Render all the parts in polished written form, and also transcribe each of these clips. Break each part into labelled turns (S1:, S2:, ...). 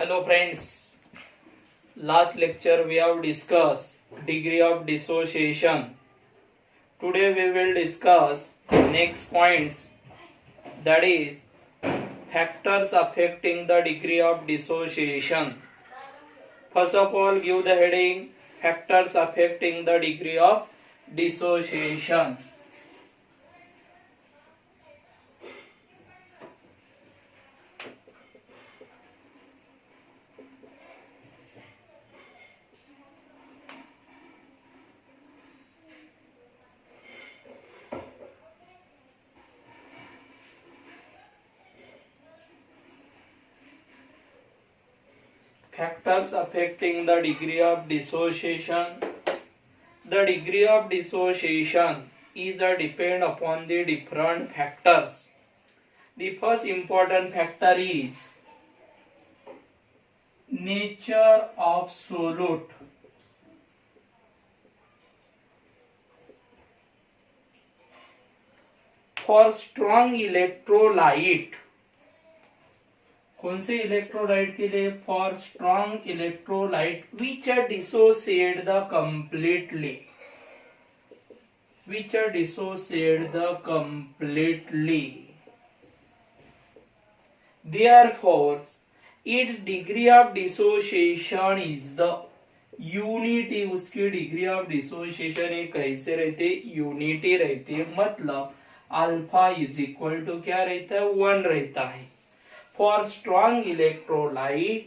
S1: Hello friends, last lecture we have discussed degree of dissociation. Today we will discuss next points, that is factors affecting the degree of dissociation. First of all, give the heading factors affecting the degree of dissociation. Factors affecting the degree of dissociation. The degree of dissociation is depend upon the different factors. The first important factor is nature of solute. For strong electrolyte, कौन से electrolyte के लिए? For strong electrolyte which dissociate the completely, which dissociate the completely. Therefore, its degree of dissociation is the unity. उसकी degree of dissociation एक कैसे रहते? Unity रहती है, मतलब अल्फा इज इक्वल टू क्या रहता है? 1 रहता है. For strong electrolyte,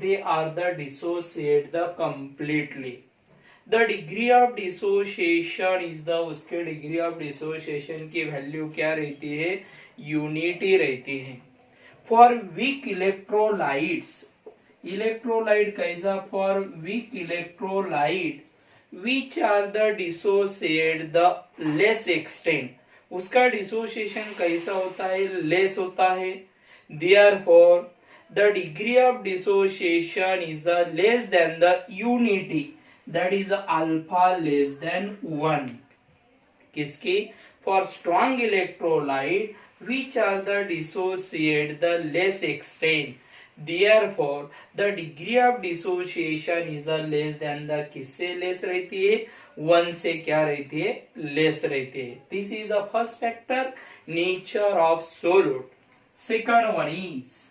S1: they are the dissociate the completely. The degree of dissociation is the, उसके degree of dissociation की वैल्यू क्या रहती है? यूनिटी रहती है. For weak electrolytes, इलेक्ट्रोलाइट कैसा? For weak electrolyte which are the dissociate the less extent, उसका dissociation कैसा होता है? लेस होता है. Therefore, the degree of dissociation is the less than the unity, that is alpha less than 1. किसकी? For strong electrolyte which are the dissociate the less extent. Therefore, the degree of dissociation is a less than the, किससे less रहती है? 1 से क्या रहती है? Less रहती है. This is the first factor, nature of solute. Second one is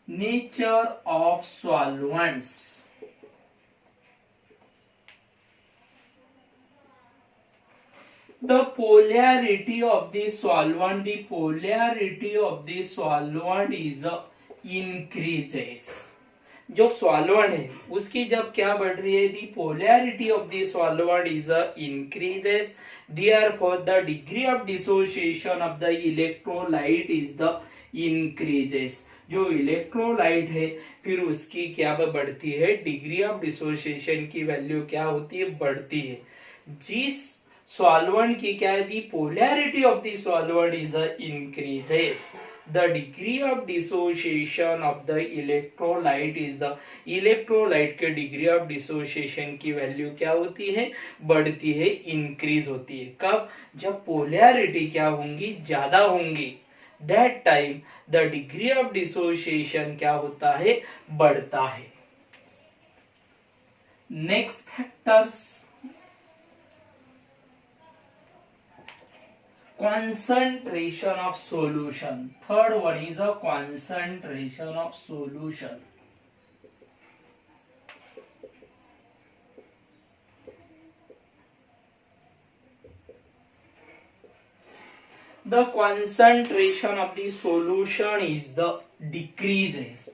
S1: nature of solvents. The polarity of the solvent, is increases. जो सॉल्वेंट है उसकी जब क्या बढ़ रही है? The polarity of the solvent is increases. Therefore the degree of dissociation of the electrolyte is the increases. जो electrolyte है फिर उसकी क्या बढ़ती है? डिग्री ऑफ डिसोसिएशन की वैल्यू क्या होती है? बढ़ती है. जिस सॉल्वेंट की क्या है? The polarity of the solvent is increases. The degree of dissociation of the electrolyte is the, electrolyte के degree of dissociation की वैल्यू क्या होती है? बढ़ती है, इंक्रीज होती है. कब? जब पोलैरिटी क्या होंगी? ज्यादा होंगी. That time the degree of dissociation क्या होता है? बढ़ता है. Next factors, concentration of solution. Third one is a concentration of solution. The concentration of the solution is the decreases.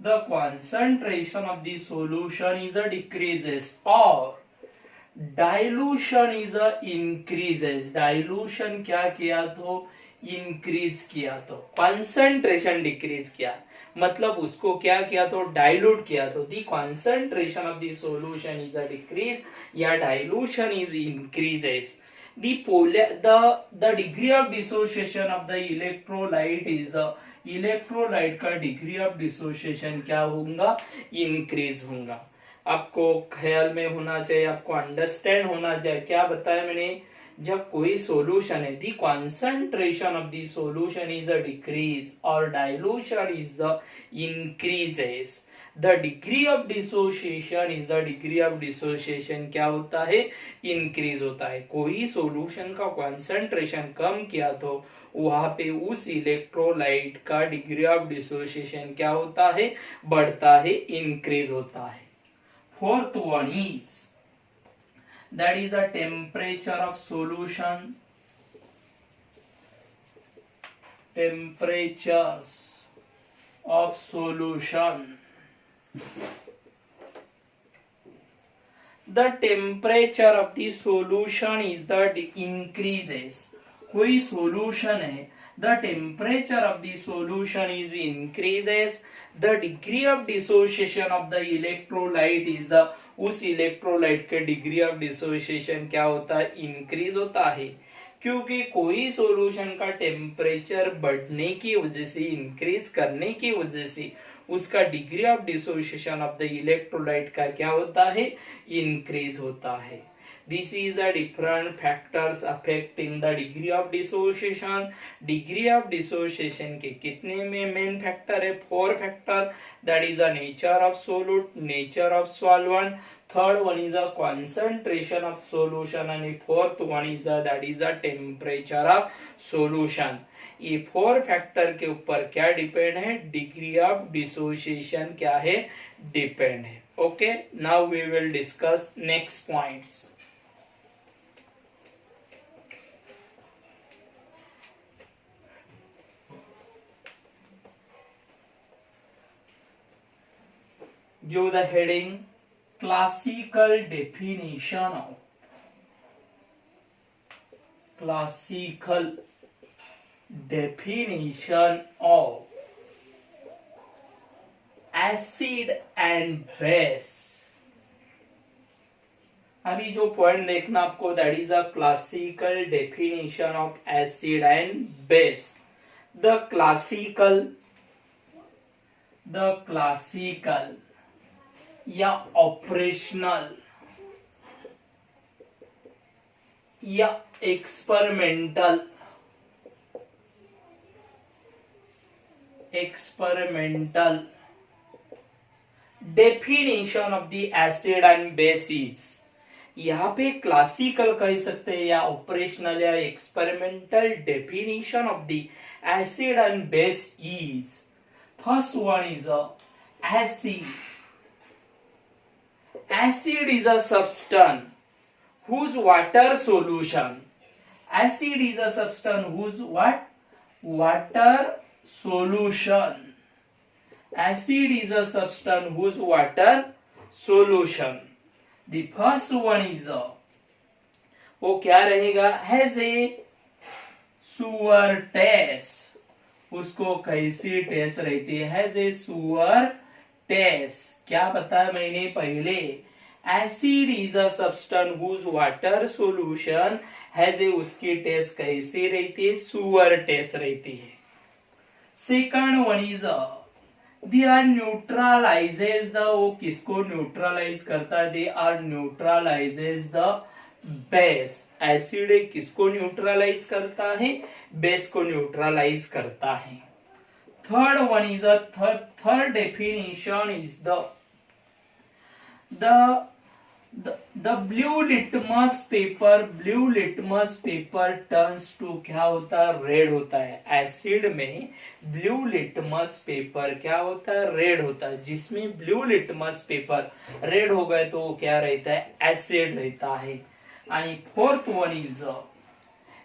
S1: The concentration of the solution is a decreases, or dilution is increases. Dilution क्या किया? तो increase किया. तो concentration decrease किया, मतलब उसको क्या किया? तो डाइल्यूट किया. तो the concentration of the solution is a decrease या dilution is increases. The degree of dissociation of the electrolyte is the, electrolyte का डिग्री ऑफ डिसोसिएशन क्या होगा? इंक्रीज होगा. आपको ख्याल में होना चाहिए, आपको अंडरस्टैंड होना चाहिए. क्या बताया मैंने? जब कोई सॉल्यूशन है, the concentration of the solution is a decrease और dilution is the increases, the degree of dissociation is the degree of dissociation क्या होता है, इंक्रीज होता है। कोई सॉल्यूशन का कॉन्सेंट्रेशन कम किया तो वहां पे उस इलेक्ट्रोलाइट का डिग्री ऑफ डिसोसिएशन क्या होता है, बढ़ता है, इंक्रीज होता है। Fourth one is that is a temperature of solution, temperatures of solution, the temperature of the solution is that increases, कोई solution है, the temperature of the solution is increases, the degree of dissociation of the electrolyte is the, उस electrolyte के degree of dissociation क्या होता है, increase होता है। क्योंकि कोई सॉल्यूशन का टेम्परेचर बढ़ने की वजह से, इंक्रीज करने की वजह से उसका degree of dissociation of the electrolyte का क्या होता है, इंक्रीज होता है। This is the different factors affecting the degree of dissociation. Degree of dissociation के कितने में मेन फैक्टर है, 4 factor. That is the nature of solute, nature of solvent. Third one is the concentration of solution and fourth one is the, that is the temperature of solution. ये 4 factor के ऊपर क्या depend है, degree of dissociation क्या है, depend है। Okay, now we will discuss next points. Give the heading classical definition of, classical definition of acid and base। अभी जो पॉइंट देखना आपको, that is a classical definition of acid and base. The classical या operational या experimental definition of the acid and bases. यहाँ पे classical कह सकते हैं या ऑपरेशनल या experimental definition of the acid and base is, first one is acid. Acid is a substance whose water solution. Acid is a substance whose what? Water solution. Acid is a substance whose water solution. The first one is वो क्या रहेगा, has a sugar taste. उसको कैसी test रहती है, has a सुअर test. क्या बताया मैंने पहले, acid is a substance whose water solution has a, उसकी टेस्ट कैसी रहती है, सुअर टेस्ट रहती है। Second one is they are neutralizes the, वो किसको न्यूट्रलाइज करता है, they are neutralizes the base. Acid किसको न्यूट्रलाइज करता है, बेस को न्यूट्रलाइज करता है। Third one is a third definition is the blue litmus paper. Blue litmus paper turns to क्या होता है, रेड होता है। एसिड में ब्लू लिटमस पेपर क्या होता है, रेड होता है। जिसमें ब्लू लिटमस पेपर रेड हो गए तो वो क्या रहता है, एसिड रहता है। And fourth one is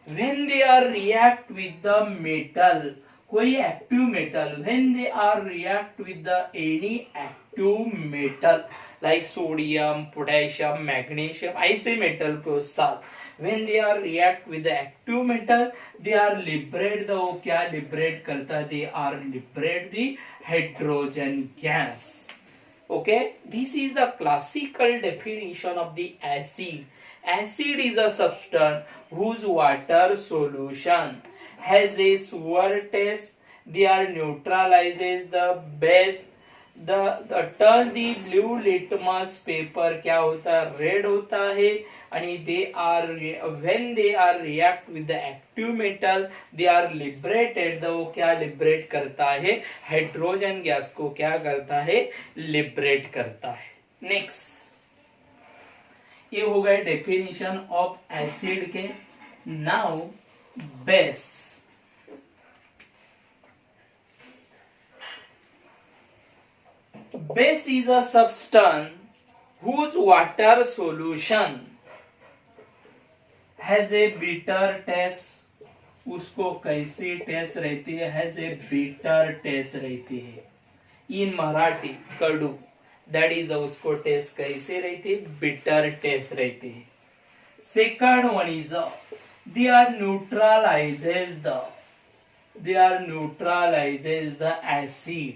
S1: when they are react with the metal, कोई active metal, when they are react with the any active metal like sodium, potassium, magnesium, ऐसे मेटल के साथ when they are react with the active metal they are liberate the, वो क्या liberate करता है, they are liberate the hydrogen gas. Okay, this is the classical definition of the acid. Acid is a substance whose water solution has a sour taste. They are neutralizes the base. The turn the blue litmus paper क्या होता है, red होता है। आणि they are when they are react with the active metal they are liberated. वो क्या liberate करता है, हाइड्रोजन गैस को क्या करता है, लिबरेट करता है. नेक्स्ट, ये हो गए डेफिनेशन ऑफ एसिड के. Now base. Base is a substance whose water solution has a bitter taste. उसको कैसी टेस्ट रहती है, हैज ए बिटर टेस्ट रहती है. इन मराठी कडू, दैट इज उसको टेस्ट कैसे रहती है, बिटर टेस्ट रहती है. Second one is they are neutralizes the acid.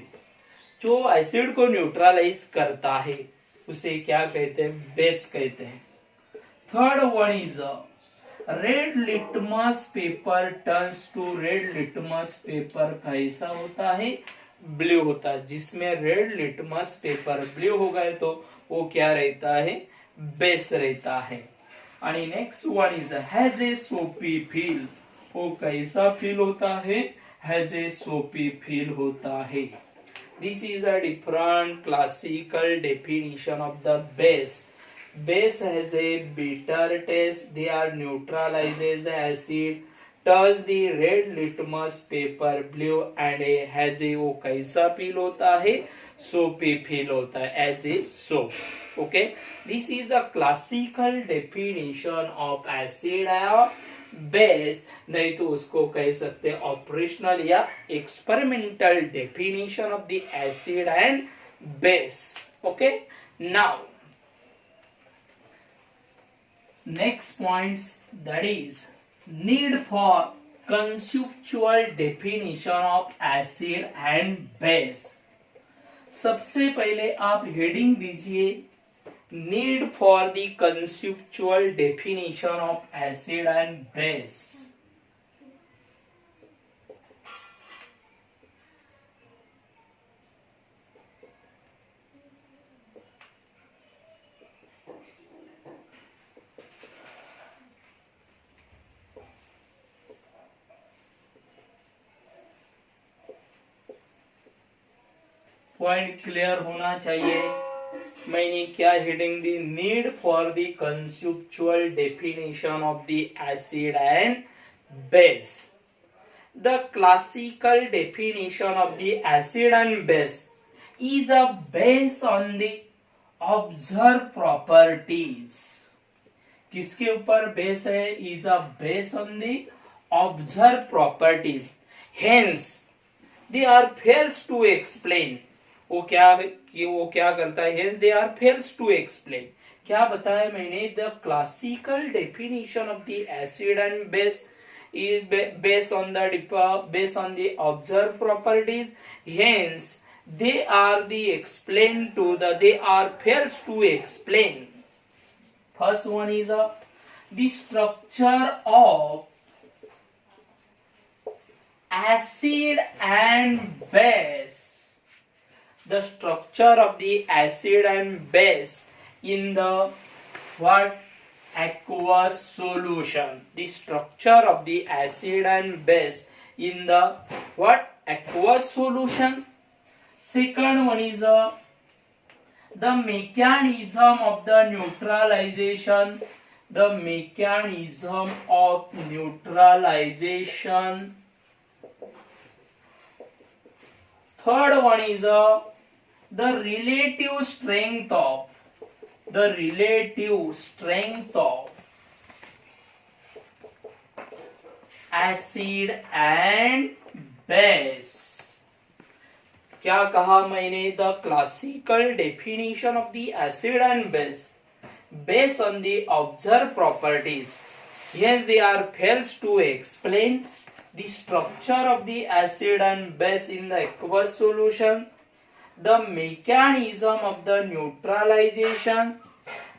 S1: जो एसिड को न्यूट्रलाइज करता है उसे क्या कहते हैं, बेस कहते हैं. Third one is red litmus paper turns to. Red litmus paper कैसा होता है, ब्लू होता है. जिसमें रेड लिटमस पेपर ब्लू हो गए तो वो क्या रहता है, बेस रहता है. आणि next one is has a सोपी फील. वो कैसा फील होता है, हैज ए सोपी फील होता है. This is a different classical definition of the base. Base has a bitter taste. They are neutralizes the acid. Touch the red litmus paper blue and has a वो कैसा feel होता है, soapy feel होता है, as a soap. Okay. This is the classical definition of acid or base. नहीं तो उसको कह सकते हैं ऑपरेशनल या experimental definition of the acid and base. Okay, now next points, that is need for conceptual definition of acid and base. सबसे पहले आप हेडिंग दीजिए, need for the conceptual definition of acid and base. Point clear होना चाहिए. मैंने क्या heading दी, need for the conceptual definition of the acid and base. The classical definition of the acid and base is a base on the observe properties. किसके ऊपर base है, is a base on the observe properties. Hence they are fails to explain. वो क्या करता है, hence they are fails to explain. क्या बताया मैंने, the classical definition of the acid and base is based on the observed properties. Hence they are fails to explain. First one is the structure of acid and base. The structure of the acid and base in the what, aqueous solution. The structure of the acid and base in the what, aqueous solution. Second one is the mechanism of the neutralization. The mechanism of neutralization. Third one is the relative strength of acid and base. क्या कहा मैंने, the classical definition of the acid and base based on the observed properties. Yes, they are fails to explain the structure of the acid and base in the aqueous solution, the mechanism of the neutralization,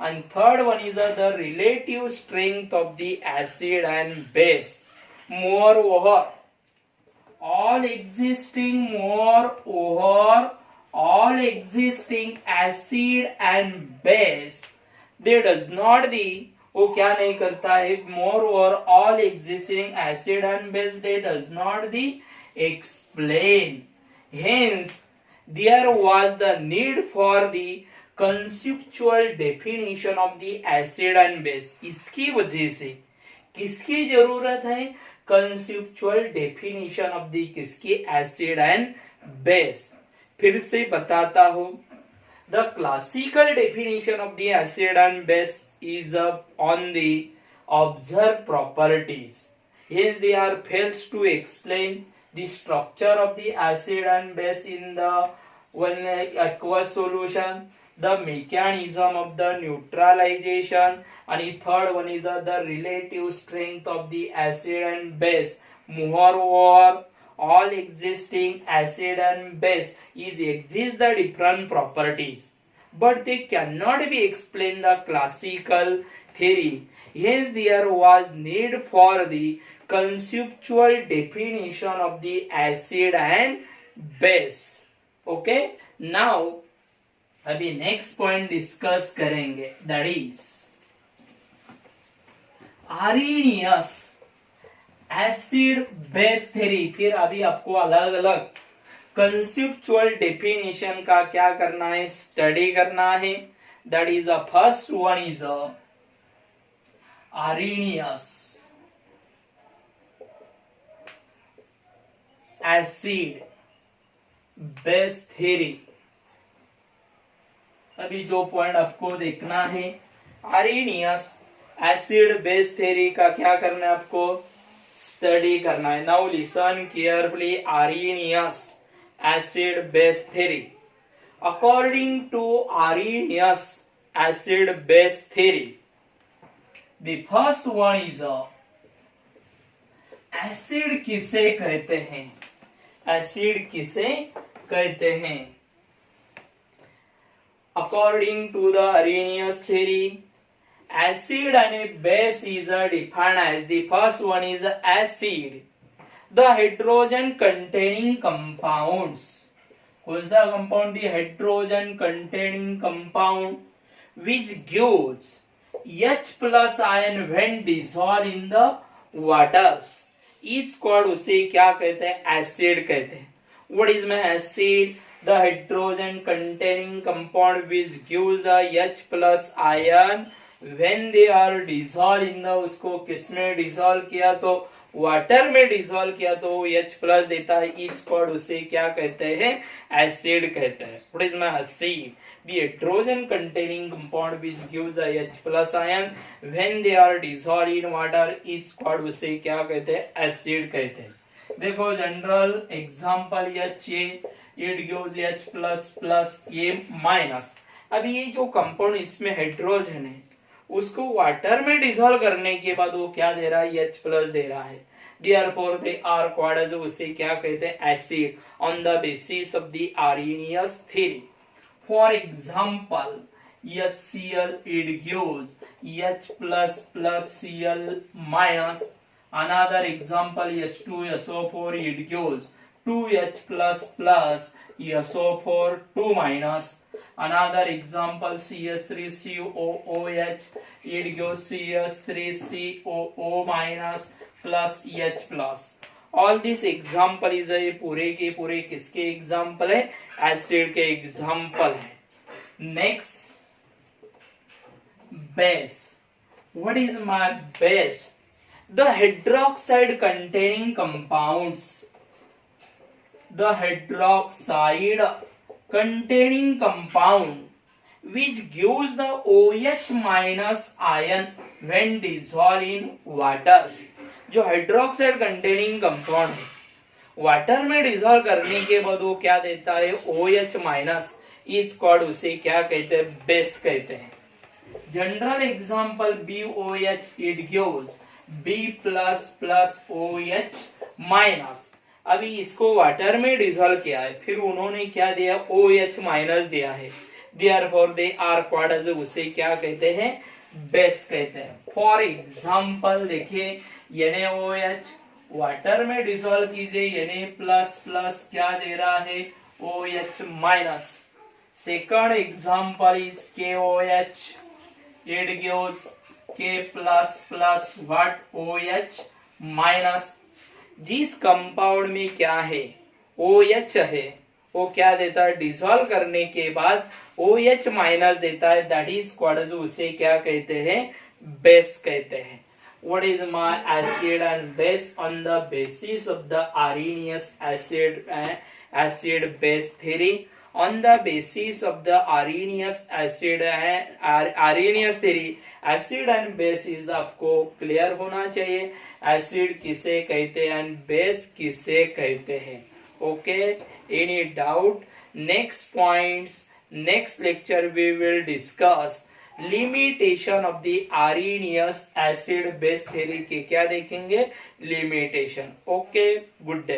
S1: and third one is the relative strength of the acid and base. Moreover, all existing acid and base, they does not the वो क्या नहीं करता है, more और all existing acid and base they does not the explain, hence there was the need for the conceptual definition of the acid and base. इसकी वजह से किसकी जरूरत है, कंसेप्चुअल डेफिनेशन ऑफ द किसकी, एसिड एंड बेस। फिर से बताता हूं, the classical definition of the acid and base is on the observed properties. Hence, they are fails to explain the structure of the acid and base in the one aqueous solution, the mechanism of the neutralization, and the third one is the relative strength of the acid and base. Moreover, all existing acid and base is exist the different properties, but they cannot be explained the classical theory. Hence there was need for the conceptual definition of the acid and base. Okay, now अभी next point discuss करेंगे, that is Arrhenius acid base theory. फिर अभी आपको अलग अलग conceptual definition का क्या करना है, स्टडी करना है। That is a first one is Arrhenius acid base theory. अभी जो पॉइंट आपको देखना है, आर्हेनियस एसिड बेस थ्योरी का क्या करना है, आपको स्टडी करना है। Now listen carefully, Arrhenius acid base theory. According to Arrhenius acid base theory, the first one is acid किसे कहते हैं, एसिड किसे कहते हैं। According to the Arrhenius theory, acid and a base is defined as, the first one is acid, the hydrogen containing compounds। कौन सा compound, the hydrogen containing compound which gives H plus ion when dissolved in the waters is called, उसे क्या कहते हैं, acid कहते हैं। What is my acid? The hydrogen containing compound which gives the H plus ion when they are dissolved in the, उसको किसमें dissolve किया, तो वाटर में डिसॉल्व किया तो H प्लस देता है, इज कॉल्ड, उसे क्या कहते हैं, एसिड कहते हैं। What is my acid? The hydrogen containing compound which gives the H plus ion when they are dissolved in water is called, उसे क्या कहते हैं, एसिड कहते हैं। देखो general example HA, it gives H plus plus A minus. अभी ये जो कंपाउंड इसमें हाइड्रोजन है, उसको वाटर में डिसॉल्व करने के बाद वो क्या दे रहा है, H प्लस दे रहा है। Therefore they are called as, उसे क्या कहते हैं, acid, on the basis of the Arrhenius theory. For example, HCl it gives H plus plus Cl minus. Another example, H2SO4 it gives 2H plus plus SO4 2 minus. Another example, CS3COOH, it gives CS3COO minus plus H plus. All this example is ये पूरे के पूरे किसके example है, acid के example है। Next, base. What is my base? The hydroxide containing compounds. The hydroxide containing compound which gives the OH minus ion when dissolved in water। जो hydroxide containing compound है, वाटर में dissolve करने के बाद वो क्या देता है, OH माइनस, इज कॉल्ड, उसे क्या कहते हैं, बेस कहते हैं। General example BOH, it gives B plus plus OH minus. अभी इसको वाटर में डिसॉल्व किया है, फिर उन्होंने क्या दिया, OH माइनस दिया है। Therefore they are called as, उसे क्या कहते हैं, बेस कहते हैं। फॉर एग्जाम्पल देखिए, NaOH वाटर में डिसॉल्व कीजिए, Na प्लस प्लस क्या दे रहा है, OH minus. Second example is KOH, it gives के plus plus what OH minus. जिस कंपाउंड में क्या है OH है, वो क्या देता है, डिसॉल्व करने के बाद OH माइनस देता है, दैट इज क्वाड्स, उसे क्या कहते हैं, बेस कहते हैं। What is my acid and base on the basis of the Arrhenius acid base theory? On the basis of the Arrhenius theory, acid and base is the, आपको clear होना चाहिए, acid किसे कहते हैं एंड बेस किसे कहते हैं। Okay, any doubt? Next points, next lecture we will discuss limitation of the Arrhenius acid base theory के क्या देखेंगे, लिमिटेशन। Okay, good day.